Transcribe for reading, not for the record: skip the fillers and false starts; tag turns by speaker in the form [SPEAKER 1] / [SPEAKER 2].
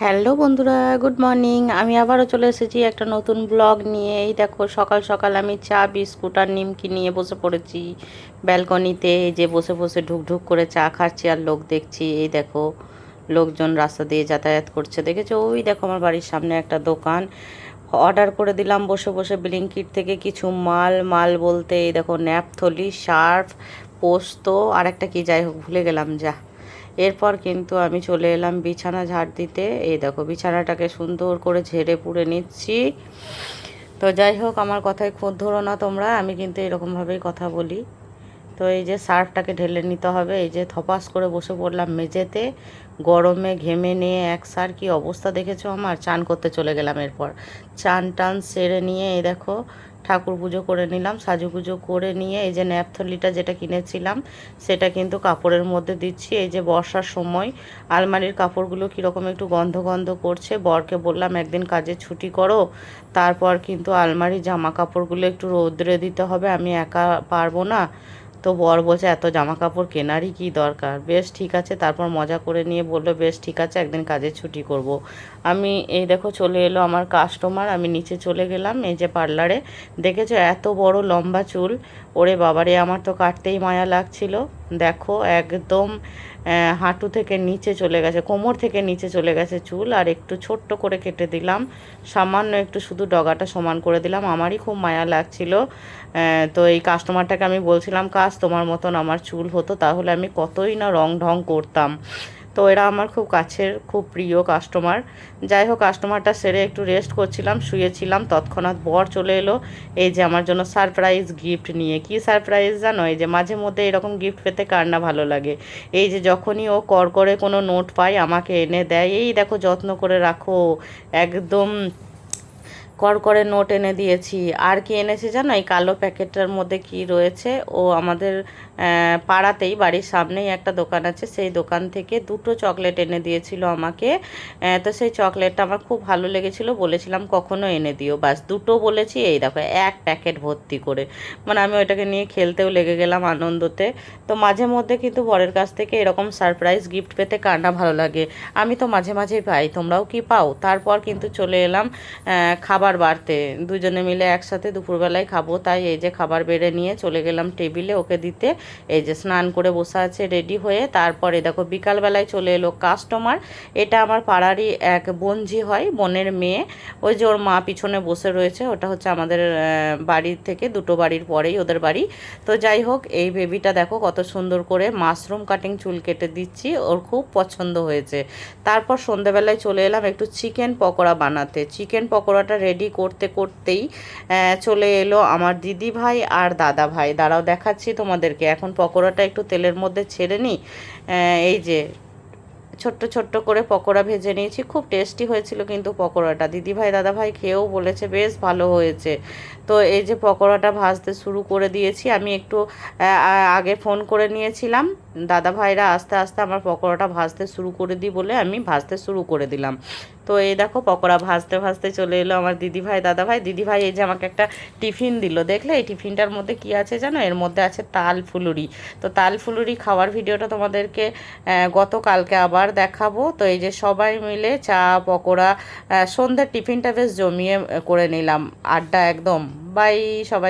[SPEAKER 1] Hello বন্ধুরা, good morning. আমি আবারও চলে এসেছি একটা নতুন ব্লগ নিয়ে। এই দেখো সকাল সকাল আমি চা বিস্কুট আর নিমকি নিয়ে বসে পড়েছি ব্যালকনিতে। এই যে বসে বসে ঢুকঢুক করে চা খাচ্ছি আর লোক দেখছি। এই দেখো লোকজন রাস্তা দিয়ে যাতায়াত করছে, দেখেছো? ওই দেখো আমার বাড়ির সামনে একটা দোকান। অর্ডার করে দিলাম বসে বসে ব্লিঙ্কিট থেকে কিছু মাল। মাল বলতে এই দেখো ন্যাপথলি, সার্ফ, পোস্ত আর একটা কি যাই হোক ভুলে গেলাম যা। এরপর কিন্তু আমি চলে এলাম বিছানা ঝাড় দিতে। এই দেখো বিছানাটাকে সুন্দর করে ঝেড়ে পুড়ে নিচ্ছি। তো যাই হোক, আমার কথায় খুঁত ধরো না তোমরা, আমি কিন্তু এরকমভাবেই কথা বলি। তো এই যে সার্ফটাকে ঢেলে নিতে হবে। এই যে থপাস করে বসে পড়লাম মেঝেতে, গরমে ঘেমে নিয়ে এক সার কি অবস্থা দেখেছো আমার। চান করতে চলে গেলাম। এরপর চান টান সেরে নিয়ে এই দেখো ঠাকুর পুজো করে নিলাম। সাজুগুজো করে নিয়ে এই যে ন্যাপথলিটা যেটা কিনেছিলাম সেটা কিন্তু কাপড়ের মধ্যে দিচ্ছি। এই যে বর্ষার সময় আলমারির কাপড়গুলো কীরকম একটু গন্ধ গন্ধ করছে। বরকে বললাম একদিন কাজে ছুটি করো, তারপর কিন্তু আলমারির জামা কাপড়গুলো একটু রৌদ্রে দিতে হবে, আমি একা পারবো না। তো বর বলছে এত জামা কাপড় কেনারই কি দরকার। বেশ ঠিক আছে, তারপর মজা করে নিয়ে বললো বেশ ঠিক আছে একদিন কাজে ছুটি করব। আমি এই দেখো চলে এলো আমার কাস্টমার, আমি নিচে চলে গেলাম এই যে পার্লারে। দেখেছো এত বড় লম্বা চুল, ওরে বাবারে আমার তো কাটতেই মায়া লাগছিল। দেখো একদম হাঁটু থেকে নিচে চলে গেছে, কোমর থেকে নিচে চলে গেছে চুল। আর একটু ছোট্ট করে কেটে দিলাম, সামান্য একটু শুধু ডগাটা সমান করে দিলাম। আমারই খুব মায়া লাগছিল। তো এই কাস্টমারটাকে আমি বলছিলাম কাজ তোমার মতন আমার চুল হতো তাহলে আমি কতই না রং ঢং করতাম। তো এরা আমার খুব কাছের খুব প্রিয় কাস্টমার। যাই হোক কাস্টমারটা সেরে একটু রেস্ট করছিলাম, শুয়েছিলাম, তৎক্ষণাৎ বর চলে এলো এই যে আমার জন্য সারপ্রাইজ গিফট নিয়ে। কি সারপ্রাইজ জানো? এই যে মাঝে মধ্যে এরকম গিফট পেতে কার না ভালো লাগে। এই যে যখনই ও করে কোনো নোট পায় আমাকে এনে দেয়। এই দেখো যত্ন করে রাখো, একদম করে নোট এনে দিয়েছি। আর কি এনেছে জানো? এই কালো প্যাকেটটার মধ্যে কি রয়েছে, ও আমাদের পাড়াতেই বাড়ির সামনেই একটা দোকান আছে, সেই দোকান থেকে দুটো চকলেট এনে দিয়েছিল আমাকে। তো সেই চকলেটটা আমার খুব ভালো লেগেছিল, বলেছিলাম কখনো এনে দিও। বাস দুটো বলেছি, এই দেখো এক প্যাকেট ভর্তি করে। মানে আমি ওইটাকে নিয়ে খেলতেও লেগে গেলাম আনন্দতে। তো মাঝে মধ্যে কিন্তু বরের কাছ থেকে এরকম সারপ্রাইজ গিফট পেতে কার না ভালো লাগে। আমি তো মাঝে মাঝেই পাই, তোমরাও কি পাও? তারপর কিন্তু চলে এলাম খাবার বাড়তে। দুজনে মিলে একসাথে দুপুরবেলায় খাবো, তাই এই যে খাবার বেড়ে নিয়ে চলে গেলাম টেবিলে ওকে দিতে। এই যে স্নান করে বসে আছে রেডি হয়ে। তারপরে দেখো বিকালবেলায় চলে এলো কাস্টমার। এটা আমার পাড়ারই এক বোনঝি হয়, বোনের মেয়ে। ওই যে ওর মা পিছনে বসে রয়েছে, ওটা হচ্ছে আমাদের বাড়ির থেকে দুটো বাড়ির পরেই ওদের বাড়ি। তো যাই হোক এই বেবিটা দেখো কত সুন্দর করে মাশরুম কাটিং চুল কেটে দিচ্ছি, ওর খুব পছন্দ হয়েছে। তারপর সন্ধেবেলায় চলে এলাম একটু চিকেন পকোড়া বানাতে। চিকেন পকোড়াটা রেডি করতে করতেই চলে এলো আমার দিদি ভাই আর দাদা ভাই। দাঁড়াও দেখাচ্ছি তোমাদেরকে। এখন পকোড়াটা একটু তেলের মধ্যে ছেড়ে নিই। এই যে ছোট্ট ছোট্ট করে পকোড়া ভেজে নিয়েছি, খুব টেস্টি হয়েছিল কিন্তু পকোড়াটা। দিদিভাই দাদাভাই খেয়েও বলেছে বেশ ভালো হয়েছে। তো এই যে পকোড়াটা ভাজতে শুরু করে দিয়েছি। আমি একটু আগে ফোন করে নিয়েছিলাম, দাদাভাইরা আস্তে আস্তে আমার পকোড়াটা ভাজতে শুরু করে দিই বলে আমি ভাজতে শুরু করে দিলাম। তো এই দেখো পকোড়া ভাজতে ভাজতে চলে এলো আমার দিদিভাই দাদাভাই। দিদিভাই এই যে আমাকে একটা টিফিন দিল, দেখলে এই টিফিনটার মধ্যে কি আছে জানো? এর মধ্যে আছে তাল ফুলুরি। তো তাল ফুলুরি খাওয়ার ভিডিওটা তোমাদেরকে গতকালকে আবার দেখাবো। তো এই যে সবাই মিলে চা পকোড়া সন্ধ্যার টিফিনটা বেশ জমিয়ে করে নিলাম, আড্ডা একদম। বাই সবাই।